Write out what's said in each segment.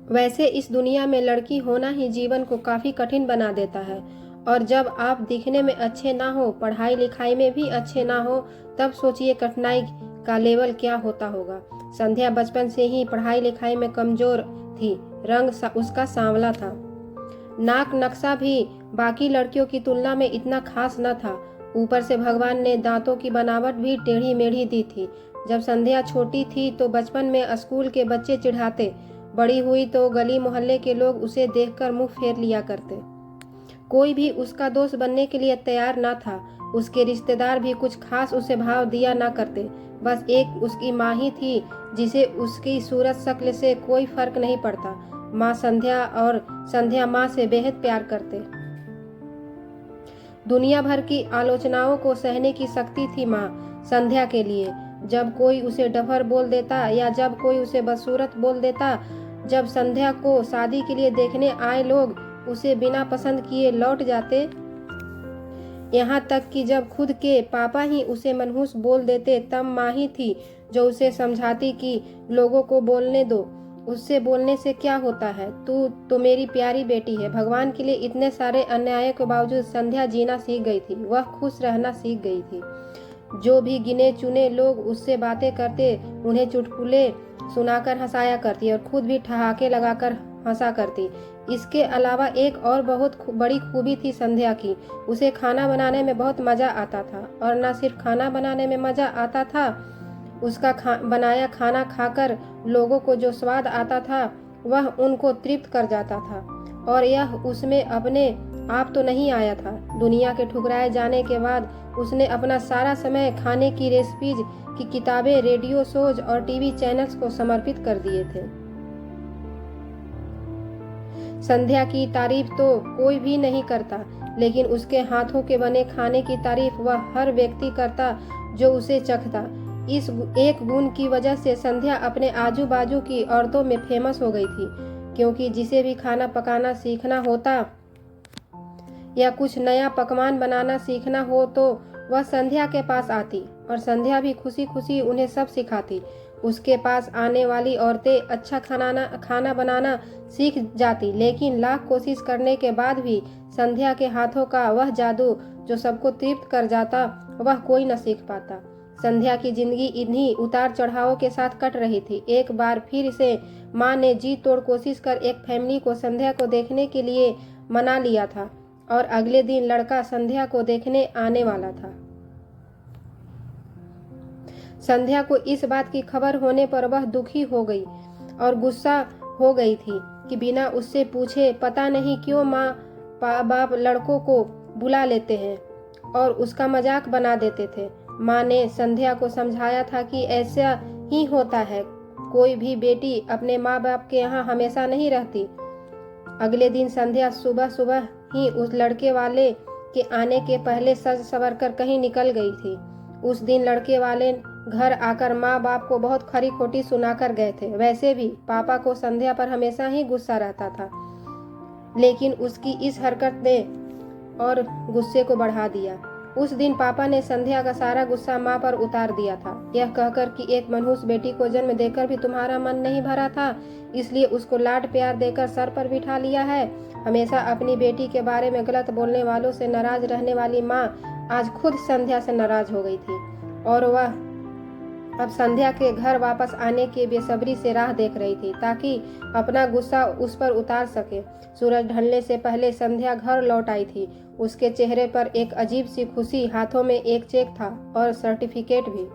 वैसे इस दुनिया में लड़की होना ही जीवन को काफ़ी कठिन बना देता है। और जब आप दिखने में अच्छे ना हो, पढ़ाई लिखाई में भी अच्छे ना हो, तब सोचिए कठिनाई का लेवल क्या होता होगा। संध्या बचपन से ही पढ़ाई लिखाई में कमज़ोर थी। रंग उसका सांवला था। नाक नक्शा भी बाकी लड़कियों की तुलना में इतना खास न था। ऊपर से भगवान ने दांतों की बनावट भी टेढ़ी मेढ़ी दी थी। जब संध्या छोटी थी तो बचपन में स्कूल के बच्चे चिढ़ाते, बड़ी हुई तो गली मोहल्ले के लोग उसे देखकर मुंह फेर लिया करते। कोई भी उसका दोस्त बनने के लिए तैयार न था। उसके रिश्तेदार भी कुछ खास उसे भाव दिया न करते। बस एक उसकी माँ ही थी जिसे उसकी सूरत शक्ल से कोई फर्क नहीं पड़ता। माँ संध्या और संध्या माँ से बेहद प्यार करते। दुनिया भर की आलोचनाओं को सहने की शक्ति थी माँ संध्या के लिए। जब कोई उसे डफर बोल देता या जब कोई उसे बदसूरत बोल देता, जब संध्या को शादी के लिए देखने आए लोग उसे बिना पसंद किए लौट जाते, यहाँ तक कि जब खुद के पापा ही उसे मनहूस बोल देते, तब माँ ही थी जो उसे समझाती कि लोगों को बोलने दो, उससे बोलने से क्या होता है, तू तो मेरी प्यारी बेटी है। भगवान के लिए इतने सारे अन्यायों के बावजूद संध्या जीना सीख गई थी। वह खुश रहना सीख गई थी। जो भी गिने चुने लोग उससे बातें करते, उन्हें चुटकुले सुनाकर हंसाया करती और खुद भी ठहाके लगाकर हंसा करती। इसके अलावा एक और बहुत बड़ी खूबी थी संध्या की। उसे खाना बनाने में बहुत मज़ा आता था। और न सिर्फ खाना बनाने में मज़ा आता था, उसका बनाया खाना खाकर लोगों को जो स्वाद आता था वह उनको तृप्त कर जाता था। और यह उसमें अपने आप तो नहीं आया था। दुनिया के ठुकराए जाने के बाद उसने अपना सारा समय खाने की रेसिपीज की किताबें, रेडियो शोज और टीवी चैनल्स को समर्पित कर दिए थे। संध्या की तारीफ तो कोई भी नहीं करता, लेकिन उसके हाथों के बने खाने की तारीफ वह हर व्यक्ति करता जो उसे चखता। इस एक गुण की वजह से संध्या अपने आजू बाजू की औरतों में फेमस हो गई थी, क्योंकि जिसे भी खाना पकाना सीखना होता या कुछ नया पकवान बनाना सीखना हो तो वह संध्या के पास आती और संध्या भी खुशी खुशी उन्हें सब सिखाती। उसके पास आने वाली औरतें अच्छा खाना बनाना सीख जाती, लेकिन लाख कोशिश करने के बाद भी संध्या के हाथों का वह जादू जो सबको तृप्त कर जाता, वह कोई न सीख पाता। संध्या की जिंदगी इन्हीं उतार चढ़ावों के साथ कट रही थी। एक बार फिर से माँ ने जी तोड़ कोशिश कर एक फैमिली को संध्या को देखने के लिए मना लिया था और अगले दिन लड़का संध्या को देखने आने वाला था। संध्या को इस बात की खबर होने पर वह दुखी हो गई और गुस्सा हो गई थी कि बिना उससे पूछे पता नहीं क्यों माँ बाप लड़कों को बुला लेते हैं और उसका मजाक बना देते थे। माँ ने संध्या को समझाया था कि ऐसा ही होता है, कोई भी बेटी अपने माँ बाप के यहाँ हमेशा नहीं रहती। अगले दिन संध्या सुबह सुबह ही उस लड़के वाले के आने के पहले सज सवर कर कहीं निकल गई थी। उस दिन लड़के वाले घर आकर माँ बाप को बहुत खरी खोटी सुनाकर गए थे। वैसे भी पापा को संध्या पर हमेशा ही गुस्सा रहता था, लेकिन उसकी इस हरकत ने और गुस्से को बढ़ा दिया। उस दिन पापा ने संध्या का सारा गुस्सा माँ पर उतार दिया था, यह कहकर कि एक मनहूस बेटी को जन्म देकर भी तुम्हारा मन नहीं भरा था, इसलिए उसको लाड प्यार देकर सर पर बिठा लिया है। हमेशा अपनी बेटी के बारे में गलत बोलने वालों से नाराज रहने वाली माँ आज खुद संध्या से नाराज हो गई थी और वह अब संध्या के घर वापस आने की बेसब्री से राह देख रही थी ताकि अपना गुस्सा उस पर उतार सके। सूरज ढलने से पहले संध्या घर लौट आई थी। उसके चेहरे पर एक अजीब सी खुशी, हाथों में एक चेक था और सर्टिफिकेट भी।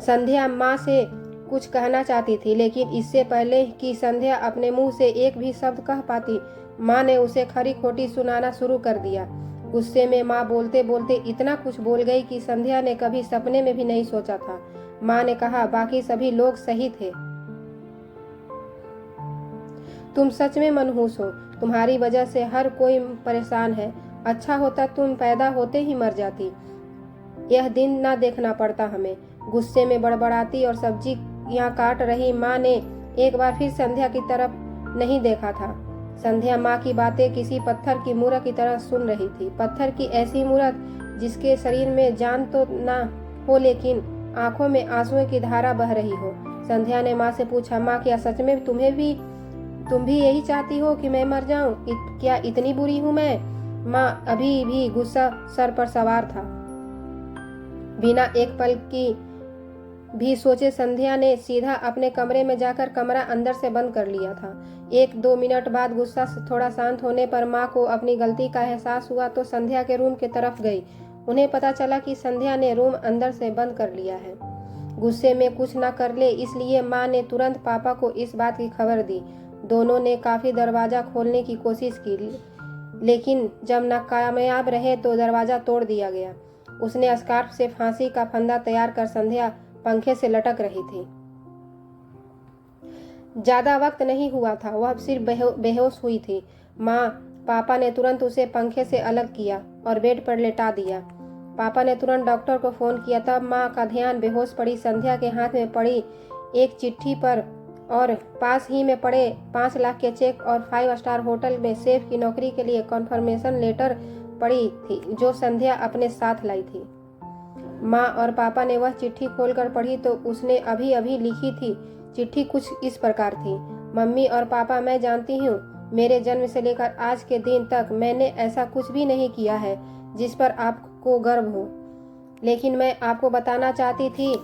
संध्या माँ से कुछ कहना चाहती थी, लेकिन इससे पहले कि संध्या अपने मुंह से एक भी शब्द कह पाती, माँ ने उसे खरी खोटी सुनाना शुरू कर दिया। गुस्से में माँ बोलते बोलते इतना कुछ बोल गई कि संध्या ने कभी सपने में भी नहीं सोचा था। माँ ने कहा, बाकी सभी लोग सही थे, तुम सच में मनहूस हो, तुम्हारी वजह से हर कोई परेशान है। अच्छा होता तुम पैदा होते ही मर जाती, यह दिन ना देखना पड़ता हमें। गुस्से में बड़बड़ाती और सब्जियां काट रही माँ ने एक बार फिर संध्या की तरफ नहीं देखा था। संध्या माँ की बातें किसी पत्थर की मूरत की तरह सुन रही थी। पत्थर की ऐसी मूरत जिसके शरीर में जान तो ना हो, लेकिन आंखों में आंसुओं की धारा बह रही हो। संध्या ने माँ से पूछा, माँ क्या सच में तुम भी यही चाहती हो कि मैं मर जाऊं? क्या इतनी बुरी हूं मैं? माँ अभी भी गुस्सा सर पर सवार था। बिना एक पल की भी सोचे संध्या ने सीधा अपने कमरे में जाकर कमरा अंदर से बंद कर लिया था। 1-2 मिनट बाद गुस्सा थोड़ा शांत होने पर माँ को अपनी गलती का एहसास हुआ तो संध्या के रूम की तरफ गई। उन्हें पता चला कि संध्या ने रूम अंदर से बंद कर लिया है। गुस्से में कुछ न कर ले इसलिए माँ ने तुरंत पापा को इस बात की खबर दी। दोनों ने काफी दरवाजा खोलने की कोशिश की, लेकिन जब नाकामयाब रहे तो दरवाजा तोड़ दिया गया। उसने स्कार्फ से फांसी का फंदा तैयार कर संध्या पंखे से लटक रही थी। ज्यादा वक्त नहीं हुआ था, वह सिर्फ बेहोश हुई थी। पापा ने तुरंत उसे पंखे से अलग किया और बेड पर लेटा दिया। पापा ने तुरंत डॉक्टर को फोन किया। तब माँ का ध्यान बेहोश पड़ी संध्या के हाथ में पड़ी एक चिट्ठी पर और पास ही में पड़े 5 लाख के चेक और 5 स्टार होटल में शेफ की नौकरी के लिए कन्फर्मेशन लेटर पड़ी थी जो संध्या अपने साथ लाई थी। माँ और पापा ने वह चिट्ठी खोलकर पढ़ी तो उसने अभी अभी लिखी थी। चिट्ठी कुछ इस प्रकार थी, मम्मी और पापा, मैं जानती हूँ मेरे जन्म से लेकर आज के दिन तक मैंने ऐसा कुछ भी नहीं किया है जिस पर आपको गर्व हो, लेकिन मैं आपको बताना चाहती थी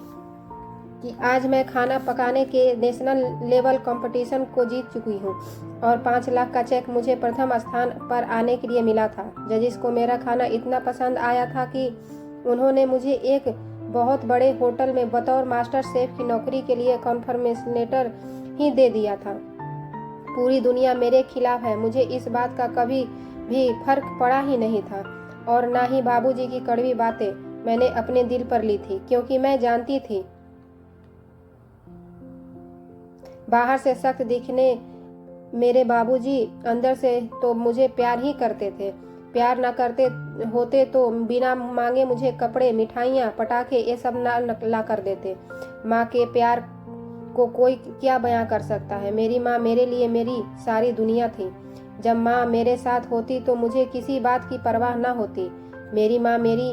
कि आज मैं खाना पकाने के नेशनल लेवल कंपटीशन को जीत चुकी हूँ और 5 लाख का चेक मुझे प्रथम स्थान पर आने के लिए मिला था। जजिस को मेरा खाना इतना पसंद आया था कि उन्होंने मुझे एक बहुत बड़े होटल में बतौर मास्टर शेफ की नौकरी के लिए कन्फर्मेशन लेटर ही दे दिया था। पूरी दुनिया मेरे खिलाफ है, मुझे इस बात का कभी भी फर्क पड़ा ही नहीं था और ना ही बाबूजी की कड़वी बातें मैंने अपने दिल पर ली थी, क्योंकि मैं जानती थी बाहर से सख्त दिखने मेरे बाबूजी अंदर से तो मुझे प्यार ही करते थे। प्यार न करते होते तो बिना मांगे मुझे कपड़े, मिठाइयाँ, पटाखे ये सब ना ला कर देते। माँ के प्यार को कोई क्या बयां कर सकता है। मेरी माँ मेरे लिए मेरी सारी दुनिया थी। जब माँ मेरे साथ होती तो मुझे किसी बात की परवाह न होती। मेरी माँ मेरी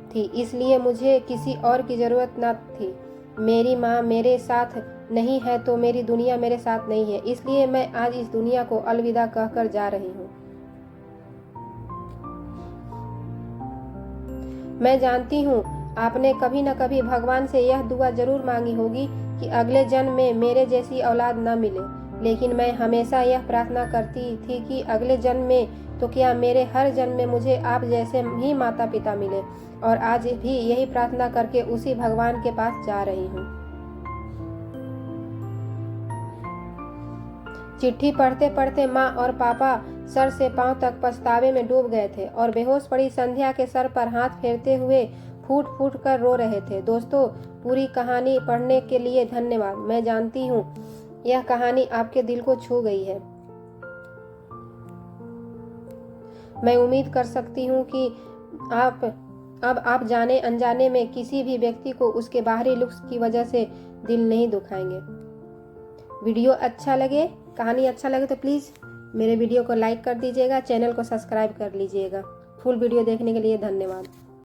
थी, इसलिए मुझे किसी और की जरूरत न थी। मेरी माँ मेरे साथ नहीं है तो मेरी दुनिया मेरे साथ नहीं है, इसलिए मैं आज इस दुनिया को अलविदा कहकर जा रही हूँ। मैं जानती हूँ आपने कभी न कभी भगवान से यह दुआ जरूर मांगी होगी कि अगले जन्म में मेरे जैसी औलाद न मिले, लेकिन मैं हमेशा यह प्रार्थना करती थी कि अगले जन्म में तो क्या मेरे हर जन्म में मुझे आप जैसे ही माता पिता मिले, और आज भी यही प्रार्थना करके उसी भगवान के पास जा रही हूँ। चिट्ठी पढ़ते पढ़ते माँ और पापा सर से पांव तक पछतावे में डूब गए थे और बेहोश पड़ी संध्या के सर पर हाथ फेरते हुए फूट फूट कर रो रहे थे। दोस्तों, पूरी कहानी पढ़ने के लिए धन्यवाद। मैं जानती हूँ यह कहानी आपके दिल को छू गई है। मैं उम्मीद कर सकती हूँ कि आप जाने अनजाने में किसी भी व्यक्ति को उसके बाहरी लुक्स की वजह से दिल नहीं दुखाएंगे। वीडियो अच्छा लगे, कहानी अच्छा लगे तो प्लीज़ मेरे वीडियो को लाइक कर दीजिएगा, चैनल को सब्सक्राइब कर लीजिएगा। फुल वीडियो देखने के लिए धन्यवाद।